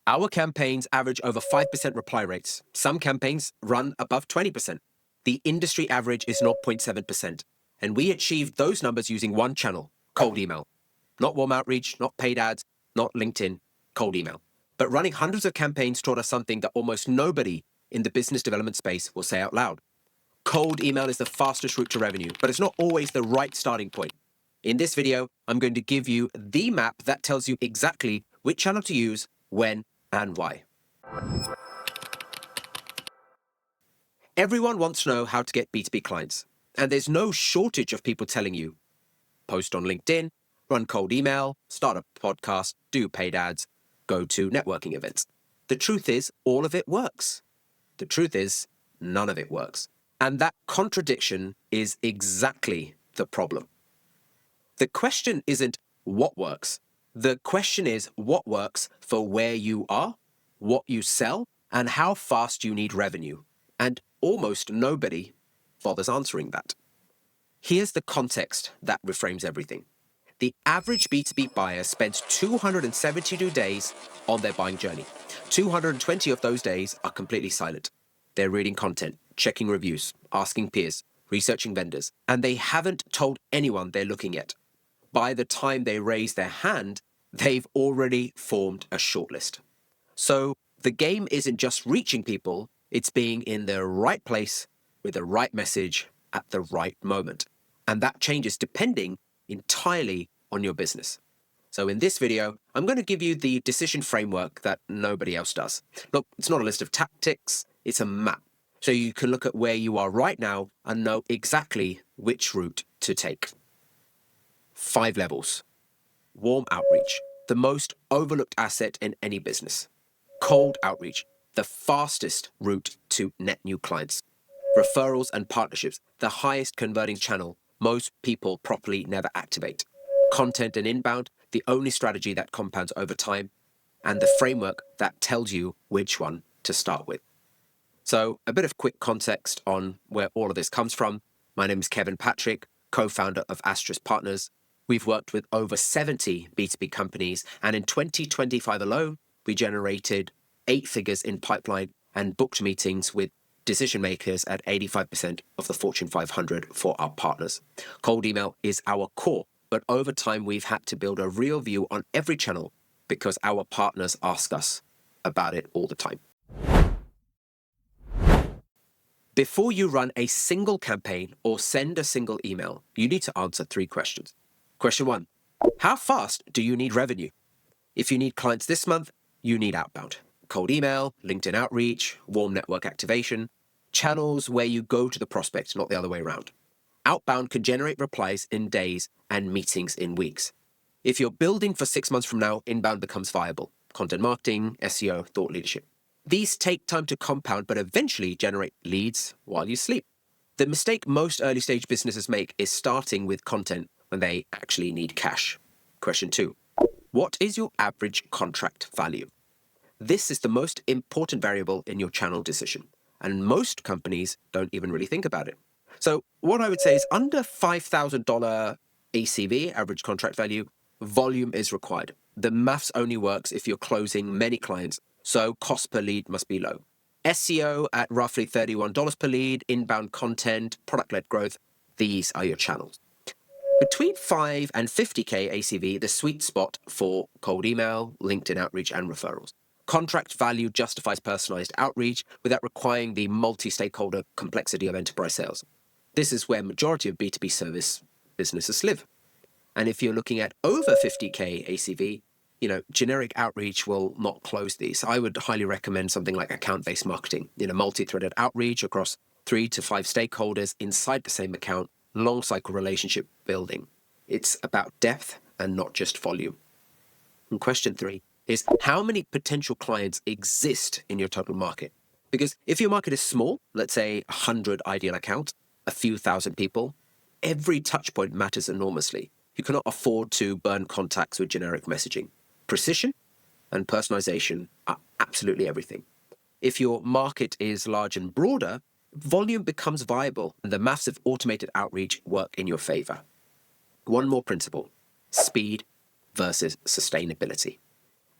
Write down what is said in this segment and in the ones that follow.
Our campaigns average over 5% reply rates. Some campaigns run above 20%. The industry average is 0.7%. And we achieved those numbers using one channel, cold email. Not warm outreach, not paid ads, not LinkedIn, cold email. But running hundreds of campaigns taught us something that almost nobody in the business development space will say out loud. Cold email is the fastest route to revenue, but it's not always the right starting point. In this video, I'm going to give you the map that tells you exactly which channel to use, when, and why. Everyone wants to know how to get B2B clients, and there's no shortage of people telling you, post on LinkedIn, run cold email, start a podcast, do paid ads, go to networking events. The truth is, all of it works. The truth is, none of it works. And that contradiction is exactly the problem. The question isn't what works. The question is what works for where you are, what you sell, and how fast you need revenue. And almost nobody bothers answering that. Here's the context that reframes everything. The average B2B buyer spends 272 days on their buying journey. 220 of those days are completely silent. They're reading content, checking reviews, asking peers, researching vendors, and they haven't told anyone they're looking yet. By the time they raise their hand, they've already formed a shortlist. So the game isn't just reaching people, it's being in the right place with the right message at the right moment. And that changes depending entirely on your business. So in this video, I'm going to give you the decision framework that nobody else does. Look, it's not a list of tactics, it's a map. So you can look at where you are right now and know exactly which route to take. 5 levels. Warm outreach, the most overlooked asset in any business. Cold outreach, the fastest route to net new clients. Referrals and partnerships, the highest converting channel most people properly never activate. Content and inbound, the only strategy that compounds over time, and the framework that tells you which one to start with. So a bit of quick context on where all of this comes from. My name is Kevin Patrick, co-founder of Asterisk Partners. We've worked with over 70 B2B companies, and in 2025 alone, we generated 8 figures in pipeline and booked meetings with decision makers at 85% of the Fortune 500 for our partners. Cold email is our core, but over time we've had to build a real view on every channel because our partners ask us about it all the time. Before you run a single campaign or send a single email, you need to answer 3 questions. Question 1, how fast do you need revenue? If you need clients this month, you need outbound. Cold email, LinkedIn outreach, warm network activation, channels where you go to the prospect, not the other way around. Outbound can generate replies in days and meetings in weeks. If you're building for 6 months from now, inbound becomes viable. Content marketing, SEO, thought leadership. These take time to compound, but eventually generate leads while you sleep. The mistake most early stage businesses make is starting with content when they actually need cash. Question 2, what is your average contract value? This is the most important variable in your channel decision, and most companies don't even really think about it. So what I would say is under $5,000 ACV, average contract value, volume is required. The maths only works if you're closing many clients, so cost per lead must be low. SEO at roughly $31 per lead, inbound content, product-led growth, these are your channels. Between 5 and 50K ACV, the sweet spot for cold email, LinkedIn outreach, and referrals. Contract value justifies personalized outreach without requiring the multi-stakeholder complexity of enterprise sales. This is where majority of B2B service businesses live. And if you're looking at over 50K ACV, generic outreach will not close these. I would highly recommend something like account-based marketing, multi-threaded outreach across 3 to 5 stakeholders inside the same account, long cycle relationship building. It's about depth and not just volume. And question 3 is how many potential clients exist in your total market? Because if your market is small, let's say 100 ideal accounts, a few thousand people, every touch point matters enormously. You cannot afford to burn contacts with generic messaging. Precision and personalization are absolutely everything. If your market is large and broader, volume becomes viable and the maths of automated outreach work in your favor. One more principle, speed versus sustainability.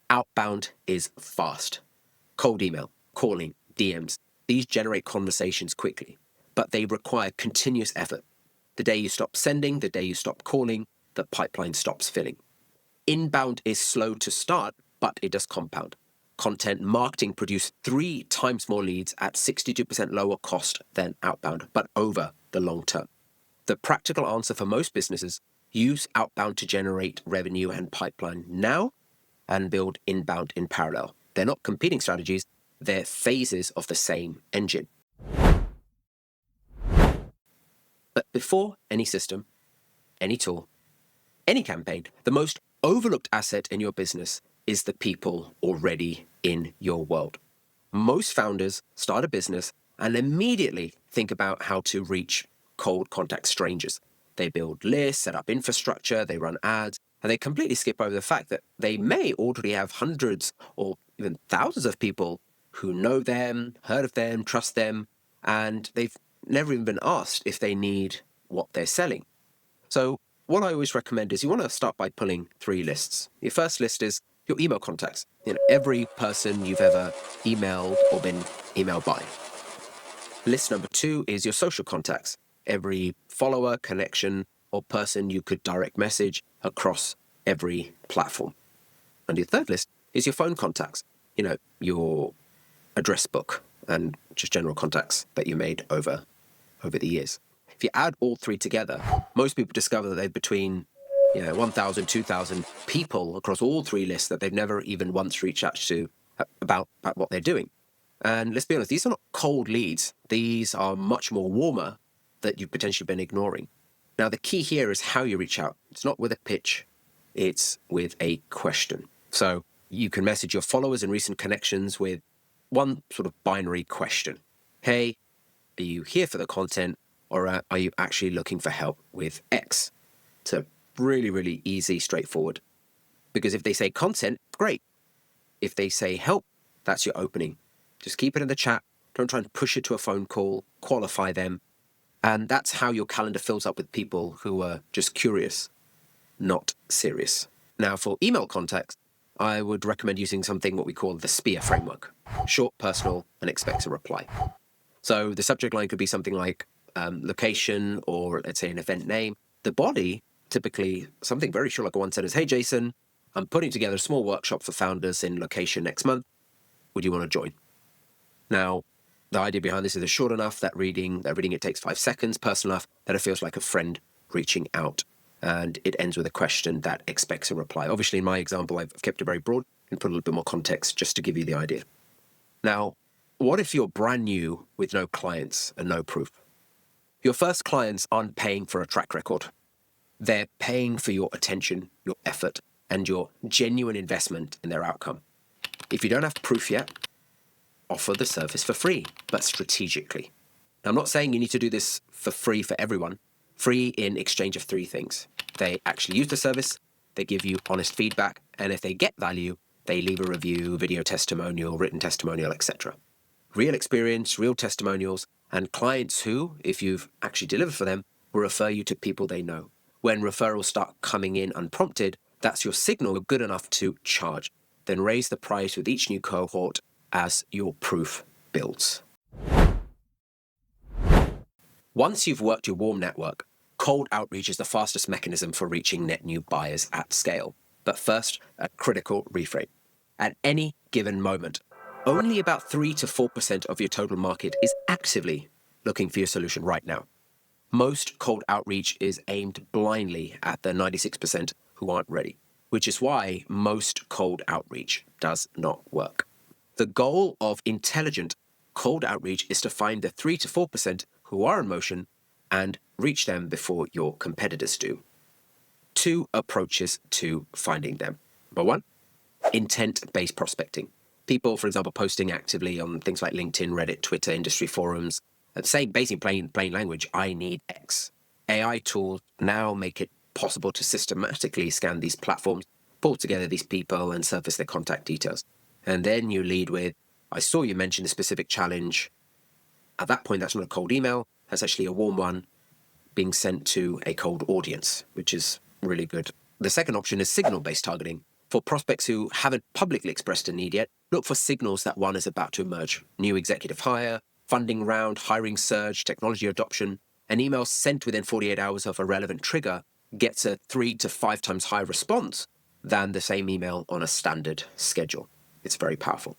Outbound is fast. Cold email, calling, DMs, these generate conversations quickly, but they require continuous effort. The day you stop sending, the day you stop calling, the pipeline stops filling. Inbound is slow to start, but it does compound. Content marketing produce 3 times more leads at 62% lower cost than outbound, but over the long term. The practical answer for most businesses: use outbound to generate revenue and pipeline now and build inbound in parallel. They're not competing strategies, they're phases of the same engine. But before any system, any tool, any campaign, the most overlooked asset in your business is the people already in your world. Most founders start a business and immediately think about how to reach cold contact strangers. They build lists, set up infrastructure, they run ads, and they completely skip over the fact that they may already have hundreds or even thousands of people who know them, heard of them, trust them, and they've never even been asked if they need what they're selling. So what I always recommend is you want to start by pulling 3 lists. Your first list is your email contacts. Every person you've ever emailed or been emailed by. List number 2 is your social contacts. Every follower, connection, or person you could direct message across every platform. And your third list is your phone contacts. Your address book and just general contacts that you made over the years. If you add all 3 together, most people discover that they've between 1,000, 2,000 people across all 3 lists that they've never even once reached out to about what they're doing. And let's be honest, these are not cold leads. These are much more warmer that you've potentially been ignoring. Now, the key here is how you reach out. It's not with a pitch, it's with a question. So you can message your followers and recent connections with one sort of binary question. Hey, are you here for the content, or are you actually looking for help with X? So really, really easy, straightforward. Because if they say content, great. If they say help, that's your opening. Just keep it in the chat. Don't try and push it to a phone call. Qualify them. And that's how your calendar fills up with people who are just curious, not serious. Now, for email contacts, I would recommend using something what we call the SPEAR framework. Short, personal, and expect a reply. So the subject line could be something like location, or let's say an event name. The body, typically something very short, like a one sentence. Hey, Jason, I'm putting together a small workshop for founders in location next month. Would you want to join? Now, the idea behind this is it's short enough that reading it takes 5 seconds, personal enough that it feels like a friend reaching out. And it ends with a question that expects a reply. Obviously, in my example, I've kept it very broad and put a little bit more context just to give you the idea. Now, what if you're brand new with no clients and no proof? Your first clients aren't paying for a track record. They're paying for your attention, your effort, and your genuine investment in their outcome. If you don't have proof yet, offer the service for free, but strategically. Now, I'm not saying you need to do this for free for everyone. Free in exchange of 3 things. They actually use the service, they give you honest feedback, and if they get value, they leave a review, video testimonial, written testimonial, etc. Real experience, real testimonials, and clients who, if you've actually delivered for them, will refer you to people they know. When referrals start coming in unprompted, that's your signal you're good enough to charge. Then raise the price with each new cohort as your proof builds. Once you've worked your warm network, cold outreach is the fastest mechanism for reaching net new buyers at scale. But first, a critical reframe. At any given moment, only about 3 to 4% of your total market is actively looking for your solution right now. Most cold outreach is aimed blindly at the 96% who aren't ready, which is why most cold outreach does not work. The goal of intelligent cold outreach is to find the 3 to 4% who are in motion and reach them before your competitors do. 2 approaches to finding them. Number 1, intent-based prospecting. People, for example, posting actively on things like LinkedIn, Reddit, Twitter, industry forums, and saying basically plain language, I need X. AI tools now make it possible to systematically scan these platforms, pull together these people, and surface their contact details. And then you lead with, I saw you mention a specific challenge. At that point, that's not a cold email. That's actually a warm one being sent to a cold audience, which is really good. The second option is signal-based targeting. For prospects who haven't publicly expressed a need yet, look for signals that one is about to emerge. New executive hire, funding round, hiring surge, technology adoption. An email sent within 48 hours of a relevant trigger gets a 3 to 5 times higher response than the same email on a standard schedule. It's very powerful.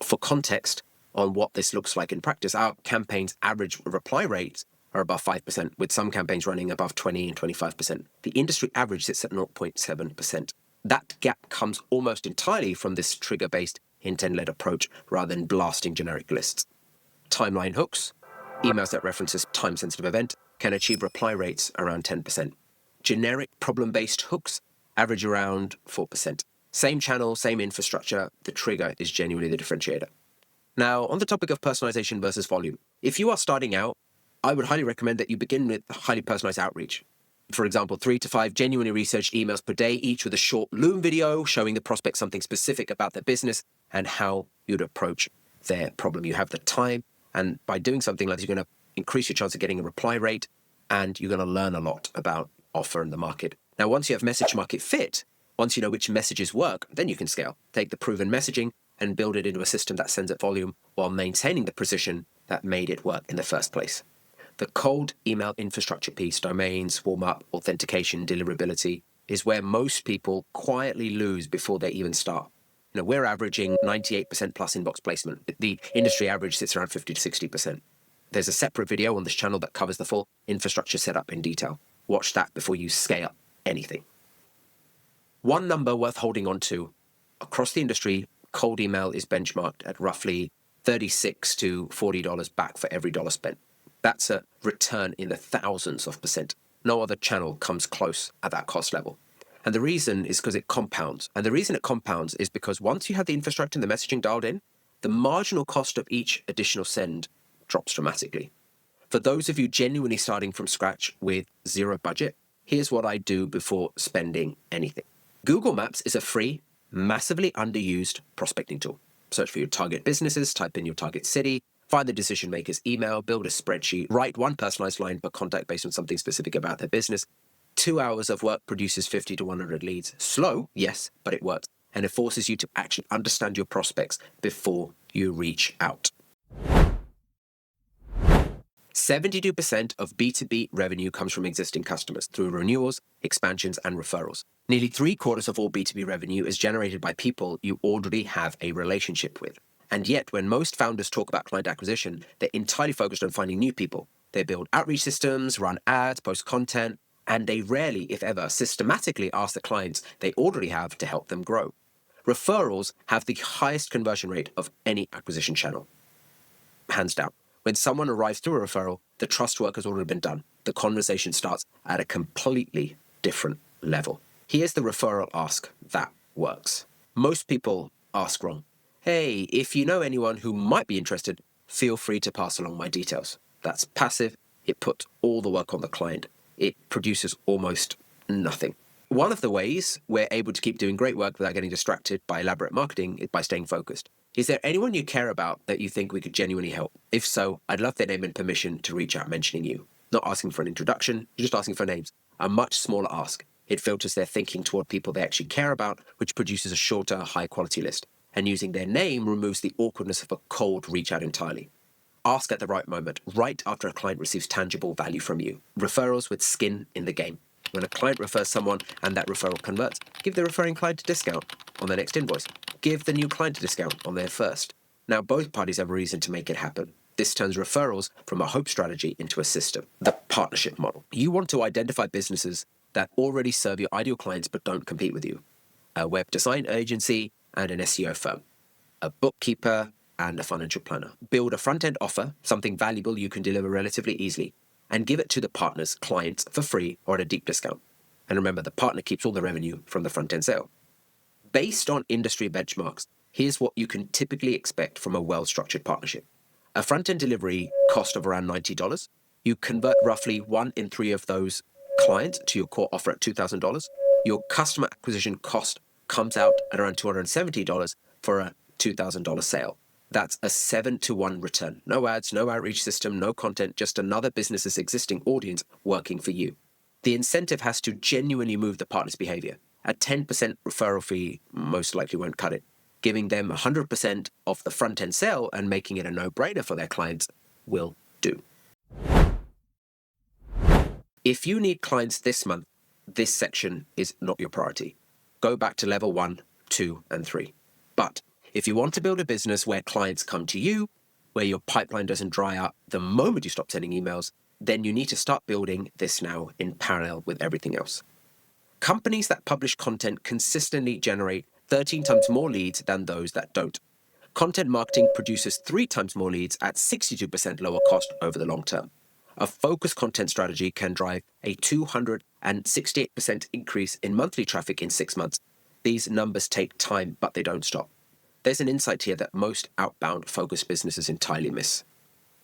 For context on what this looks like in practice, our campaign's average reply rates are above 5%, with some campaigns running above 20 and 25%. The industry average sits at 0.7%. That gap comes almost entirely from this trigger-based intent-led approach rather than blasting generic lists. Timeline hooks, emails that references time-sensitive event, can achieve reply rates around 10%. Generic problem-based hooks average around 4%. Same channel, same infrastructure, the trigger is genuinely the differentiator. Now, on the topic of personalization versus volume, if you are starting out, I would highly recommend that you begin with highly personalized outreach. For example, 3 to 5 genuinely researched emails per day, each with a short Loom video showing the prospect something specific about their business and how you'd approach their problem. You have the time, and by doing something like this, you're going to increase your chance of getting a reply rate, and you're going to learn a lot about offer in the market. Now, once you have message market fit, once you know which messages work, then you can scale. Take the proven messaging and build it into a system that sends at volume while maintaining the precision that made it work in the first place. The cold email infrastructure piece, domains, warm-up, authentication, deliverability, is where most people quietly lose before they even start. We're averaging 98% plus inbox placement. The industry average sits around 50 to 60%. There's a separate video on this channel that covers the full infrastructure setup in detail. Watch that before you scale anything. One number worth holding on to, across the industry, cold email is benchmarked at roughly $36 to $40 back for every dollar spent. That's a return in the thousands of percent. No other channel comes close at that cost level. And the reason is because it compounds. And the reason it compounds is because once you have the infrastructure and the messaging dialed in, the marginal cost of each additional send drops dramatically. For those of you genuinely starting from scratch with zero budget, here's what I do before spending anything. Google Maps is a free, massively underused prospecting tool. Search for your target businesses, type in your target city, find the decision maker's email, build a spreadsheet, write one personalized line per contact based on something specific about their business. 2 hours of work produces 50 to 100 leads. Slow, yes, but it works. And it forces you to actually understand your prospects before you reach out. 72% of B2B revenue comes from existing customers through renewals, expansions, and referrals. Nearly 3/4 of all B2B revenue is generated by people you already have a relationship with. And yet, when most founders talk about client acquisition, they're entirely focused on finding new people. They build outreach systems, run ads, post content, and they rarely, if ever, systematically ask the clients they already have to help them grow. Referrals have the highest conversion rate of any acquisition channel. Hands down. When someone arrives through a referral, the trust work has already been done. The conversation starts at a completely different level. Here's the referral ask that works. Most people ask wrong. Hey, if you know anyone who might be interested, feel free to pass along my details. That's passive. It puts all the work on the client. It produces almost nothing. One of the ways we're able to keep doing great work without getting distracted by elaborate marketing is by staying focused. Is there anyone you care about that you think we could genuinely help? If so, I'd love their name and permission to reach out mentioning you. Not asking for an introduction, you're just asking for names. A much smaller ask. It filters their thinking toward people they actually care about, which produces a shorter, high-quality list. And using their name removes the awkwardness of a cold reach out entirely. Ask at the right moment, right after a client receives tangible value from you. Referrals with skin in the game. When a client refers someone and that referral converts, give the referring client a discount on their next invoice. Give the new client a discount on their first. Now both parties have a reason to make it happen. This turns referrals from a hope strategy into a system. The partnership model. You want to identify businesses that already serve your ideal clients but don't compete with you. A web design agency and an SEO firm. A bookkeeper and a financial planner. Build a front-end offer, something valuable you can deliver relatively easily, and give it to the partner's clients for free or at a deep discount. And remember, the partner keeps all the revenue from the front-end sale. Based on industry benchmarks, here's what you can typically expect from a well-structured partnership. A front-end delivery cost of around $90. You convert roughly 1 in 3 of those clients to your core offer at $2,000. Your customer acquisition cost comes out at around $270 for a $2,000 sale. That's a 7-to-1 return. No ads, no outreach system, no content, just another business's existing audience working for you. The incentive has to genuinely move the partner's behavior. a 10% referral fee most likely won't cut it. Giving them 100% of the front-end sale and making it a no-brainer for their clients will do. If you need clients this month, this section is not your priority. Go back to level 1, 2, and 3. But if you want to build a business where clients come to you, where your pipeline doesn't dry up the moment you stop sending emails, then you need to start building this now in parallel with everything else. Companies that publish content consistently generate 13 times more leads than those that don't. Content marketing produces 3 times more leads at 62% lower cost over the long term. A focused content strategy can drive a 268% increase in monthly traffic in 6 months. These numbers take time, but they don't stop. There's an insight here that most outbound focused businesses entirely miss.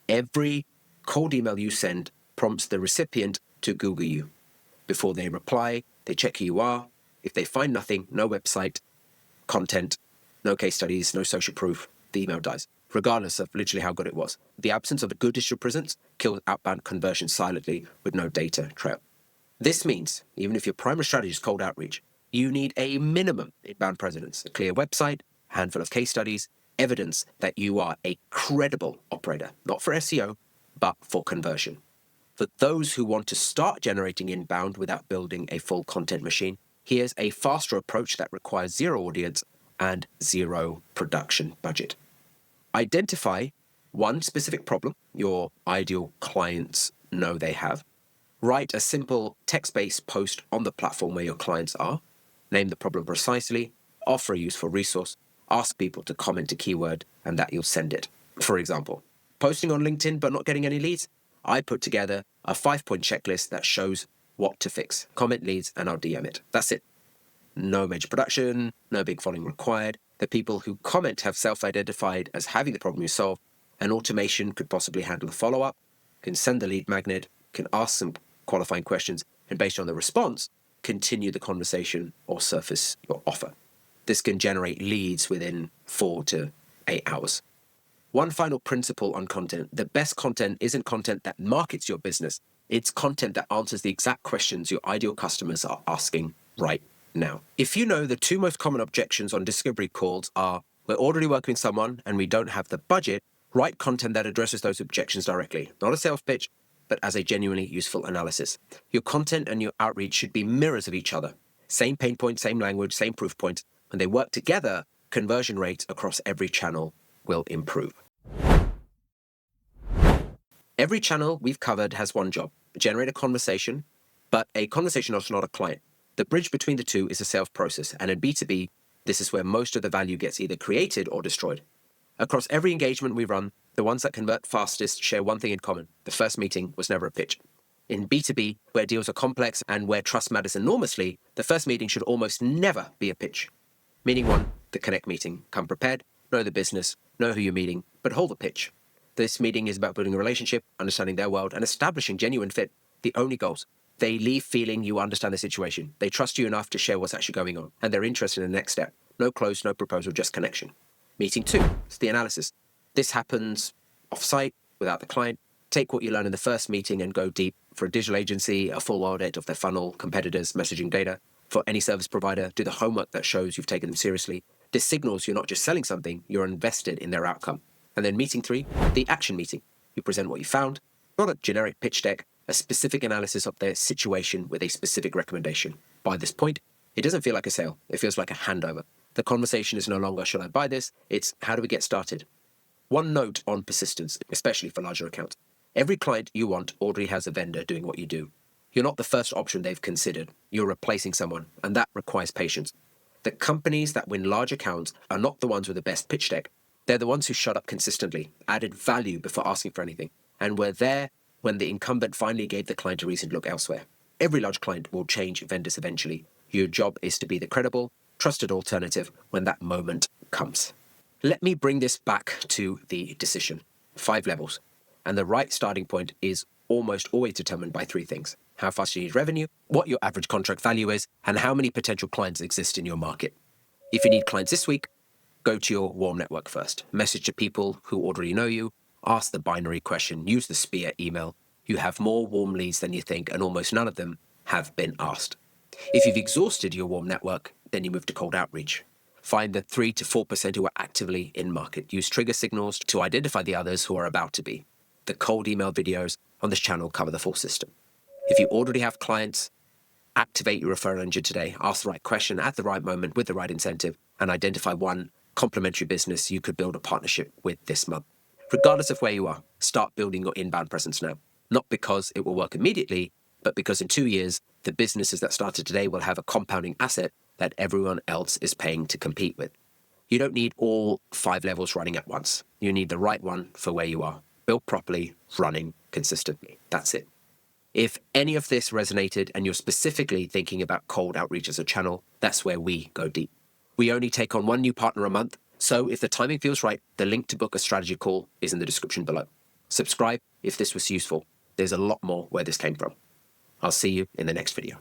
Every cold email you send prompts the recipient to Google you. Before they reply, they check who you are. If they find nothing, no website, content, no case studies, no social proof, the email dies, regardless of literally how good it was. The absence of a good digital presence kills outbound conversion silently with no data trail. This means, even if your primary strategy is cold outreach, you need a minimum inbound presence, a clear website, a handful of case studies, evidence that you are a credible operator, not for SEO, but for conversion. For those who want to start generating inbound without building a full content machine, here's a faster approach that requires zero audience and zero production budget. Identify one specific problem your ideal clients know they have. Write a simple text-based post on the platform where your clients are. Name the problem precisely, offer a useful resource, ask people to comment a keyword, and that you'll send it. For example, posting on LinkedIn but not getting any leads? I put together a 5-point checklist that shows what to fix. Comment leads and I'll DM it. That's it. No major production, no big following required. The people who comment have self-identified as having the problem you solve, and automation could possibly handle the follow-up, can send the lead magnet, can ask some qualifying questions, and based on the response, continue the conversation or surface your offer. This can generate leads within 4 to 8 hours. One final principle on content. The best content isn't content that markets your business. It's content that answers the exact questions your ideal customers are asking right now. If you know the 2 most common objections on discovery calls are, we're already working with someone and we don't have the budget, write content that addresses those objections directly. Not a sales pitch, but as a genuinely useful analysis. Your content and your outreach should be mirrors of each other. Same pain point, same language, same proof points. When they work together, conversion rates across every channel will improve. Every channel we've covered has one job: generate a conversation, but a conversation is not a client. The bridge between the two is a sales process, and in B2B, this is where most of the value gets either created or destroyed. Across every engagement we run, the ones that convert fastest share one thing in common: the first meeting was never a pitch. In B2B, where deals are complex and where trust matters enormously, the first meeting should almost never be a pitch. Meeting 1, the connect meeting. Come prepared, know the business, know who you're meeting, but hold the pitch. This meeting is about building a relationship, understanding their world, and establishing genuine fit. The only goals: they leave feeling you understand the situation. They trust you enough to share what's actually going on, and they're interested in the next step. No close, no proposal, just connection. Meeting 2 is the analysis. This happens off-site, without the client. Take what you learn in the first meeting and go deep. For a digital agency, a full audit of their funnel, competitors, messaging data. For any service provider, do the homework that shows you've taken them seriously. This signals you're not just selling something, you're invested in their outcome. And then meeting 3, the action meeting. You present what you found, not a generic pitch deck, a specific analysis of their situation with a specific recommendation. By this point, it doesn't feel like a sale. It feels like a handover. The conversation is no longer, should I buy this? It's, how do we get started? One note on persistence, especially for larger accounts. Every client you want already has a vendor doing what you do. You're not the first option they've considered. You're replacing someone, and that requires patience. The companies that win large accounts are not the ones with the best pitch deck. They're the ones who shut up consistently, added value before asking for anything, and were there when the incumbent finally gave the client a reason to look elsewhere. Every large client will change vendors eventually. Your job is to be the credible, trusted alternative when that moment comes. Let me bring this back to the decision. 5 levels. And the right starting point is almost always determined by 3 things: how fast you need revenue, what your average contract value is, and how many potential clients exist in your market. If you need clients this week, go to your warm network first. Message to people who already know you, ask the binary question, use the spear email. You have more warm leads than you think, and almost none of them have been asked. If you've exhausted your warm network, then you move to cold outreach. Find the 3 to 4% who are actively in market. Use trigger signals to identify the others who are about to be. The cold email videos on this channel cover the full system. If you already have clients, activate your referral engine today. Ask the right question at the right moment with the right incentive and identify one complementary business you could build a partnership with this month. Regardless of where you are, start building your inbound presence now. Not because it will work immediately, but because in 2 years, the businesses that started today will have a compounding asset that everyone else is paying to compete with. You don't need all 5 levels running at once. You need the right one for where you are. Built properly, running consistently. That's it. If any of this resonated and you're specifically thinking about cold outreach as a channel, that's where we go deep. We only take on 1 new partner a month, so if the timing feels right, the link to book a strategy call is in the description below. Subscribe if this was useful. There's a lot more where this came from. I'll see you in the next video.